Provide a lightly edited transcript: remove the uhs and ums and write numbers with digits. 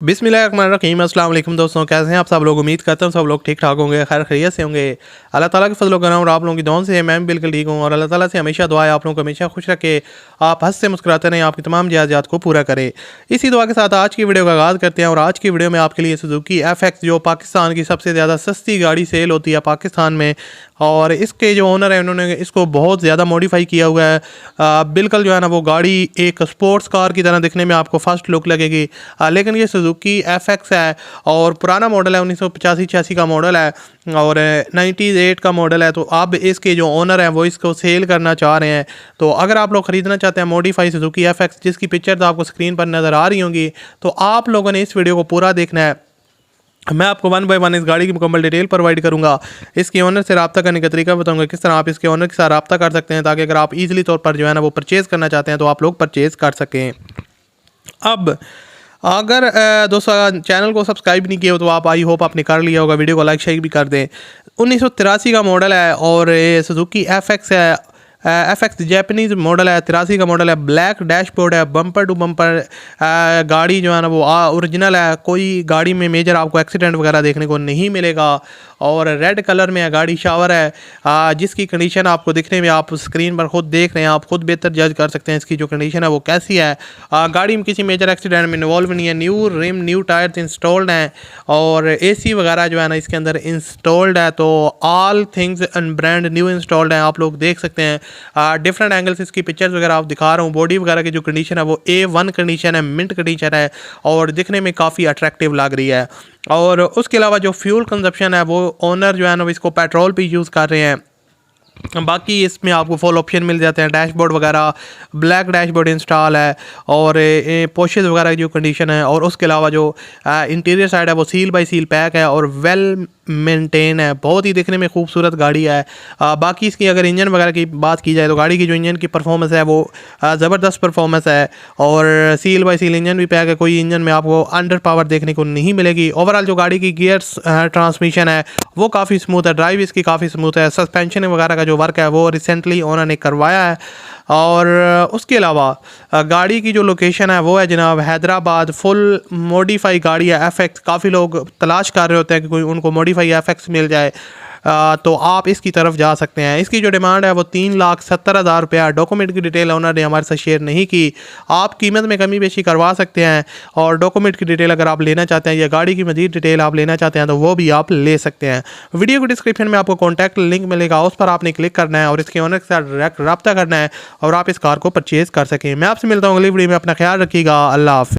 बिस्मिल्लाहिर्रहमानिर्रहीम। अस्सलाम वालेकुम दोस्तों, कैसे हैं आप सब लोग। उम्मीद करता हूँ सब लोग ठीक ठाक होंगे, खैर खैरियत से होंगे। अल्लाह ताला के फजल करम और आप लोगों की दुआओं से मैं भी बिल्कुल ठीक हूँ और अल्लाह ताला से हमेशा दुआ है आप लोगों को हमेशा खुश रखे, आप हंसते मुस्कुराते रहें, आपकी तमाम ज़रूरियात को पूरा करे। इसी दुआ के साथ आज की वीडियो का आगाज़ करते हैं और आज की वीडियो में आपके लिए सुजुकी FX जो पाकिस्तान की सबसे ज़्यादा सस्ती गाड़ी सेल होती है पाकिस्तान में, और इसके जो ओनर है उन्होंने इसको बहुत ज़्यादा मॉडिफाई किया हुआ है। बिल्कुल जो है ना वो गाड़ी एक स्पोर्ट्स कार की तरह दिखने में आपको फर्स्ट लुक लगेगी, लेकिन ये सुजुकी FX है और पुराना मॉडल है, 1985-86 का मॉडल है और 98 का मॉडल है। तो अब इसके जो ओनर हैं वो इसको सेल करना चाह रहे हैं। तो अगर आप लोग ख़रीदना चाहते हैं मॉडिफाई सुजुकी FX जिसकी पिक्चर तो आपको स्क्रीन पर नज़र आ रही होंगी, तो आप लोगों ने इस वीडियो को पूरा देखना है। मैं आपको 1 बाय 1 इस गाड़ी की मुकम्मल डिटेल प्रोवाइड करूंगा। इसके ओनर से रब्ता करने का तरीका बताऊंगा, किस तरह आप इसके ओनर के साथ रब्ता कर सकते हैं ताकि अगर आप इजीली तौर पर जो है ना वो परचेज़ करना चाहते हैं तो आप लोग परचेज़ कर सकें। अब अगर दोस्तों चैनल को सब्सक्राइब नहीं किया हो तो आप आई होप आपने कर लिया होगा, वीडियो को लाइक शेयर भी कर दें। 1983 का मॉडल है और ये सुजुकी FX है। FX जैपनीज़ मॉडल है, 83 का मॉडल है। ब्लैक डैशबोर्ड है, बम्पर टू बम्पर गाड़ी जो है ना वो ओरिजिनल है। कोई गाड़ी में मेजर आपको एक्सीडेंट वगैरह देखने को नहीं मिलेगा और रेड कलर में है गाड़ी। शावर है जिसकी कंडीशन आपको दिखने में आप स्क्रीन पर खुद देख रहे हैं, आप खुद बेहतर जज कर सकते हैं इसकी जो कंडीशन है वो कैसी है। गाड़ी में किसी मेजर एक्सीडेंट में इन्वॉल्व नहीं है। New rim new tyres installed हैं और AC वगैरह जो है ना इसके अंदर इंस्टॉल्ड है। तो all things and brand new installed हैं, आप लोग देख सकते हैं। डिफरेंट एंगल्स इसकी पिक्चर्स वगैरह आप दिखा रहा हूँ। बॉडी वगैरह की जो कंडीशन है वो A1 कंडीशन है, मिंट कंडीशन है और दिखने में काफ़ी अट्रैक्टिव लग रही है। और उसके अलावा जो फ्यूल कंजप्शन है वो ओनर जो है ना इसको पेट्रोल पे यूज़ कर रहे हैं। बाकी इसमें आपको फुल ऑप्शन मिल जाते हैं, डैशबोर्ड वगैरह ब्लैक डैशबोर्ड इंस्टॉल है और पोशेस वगैरह की जो कंडीशन है। और उसके अलावा जो इंटीरियर साइड है वो सील बाय सील पैक है और वेल मेंटेन है, बहुत ही देखने में खूबसूरत गाड़ी है। बाकी इसकी अगर इंजन वगैरह की बात की जाए तो गाड़ी की जो इंजन की परफॉर्मेंस है वो ज़बरदस्त परफॉर्मेंस है और सील बाय सील इंजन भी पैक है। कोई इंजन में आपको अंडर पावर देखने को नहीं मिलेगी। ओवरऑल जो गाड़ी की गियर्स ट्रांसमिशन है वो काफ़ी स्मूथ है, ड्राइव इसकी काफ़ी स्मूथ है। सस्पेंशन वगैरह का जो वर्क है वो रिसेंटली उन्होंने करवाया है। और उसके अलावा गाड़ी की जो लोकेशन है वो है जनाब हैदराबाद। फुल मॉडिफाई गाड़ी है FX। काफ़ी लोग तलाश कर रहे होते हैं कि कोई उनको मॉडिफाई FX मिल जाए, तो आप इसकी तरफ जा सकते हैं। इसकी जो डिमांड है वो 3,70,000 रुपया। डॉक्यूमेंट की डिटेल उन्होंने हमारे साथ शेयर नहीं की। आप कीमत में कमी बेशी करवा सकते हैं और डॉक्यूमेंट की डिटेल अगर आप लेना चाहते हैं या गाड़ी की मज़ीद डिटेल आप लेना चाहते हैं तो वो भी आप ले सकते हैं। वीडियो के डिस्क्रिप्शन में आपको कॉन्टैक्ट लिंक मिलेगा, उस पर आपने क्लिक करना है और इसके ओनर के साथ रब्ता करना है और आप इस कार को परचेज़ कर सकें। मैं आपसे मिलता हूँ अगली वीडियो में, अपना ख्याल रखिएगा। अल्लाह हाफ़िज़।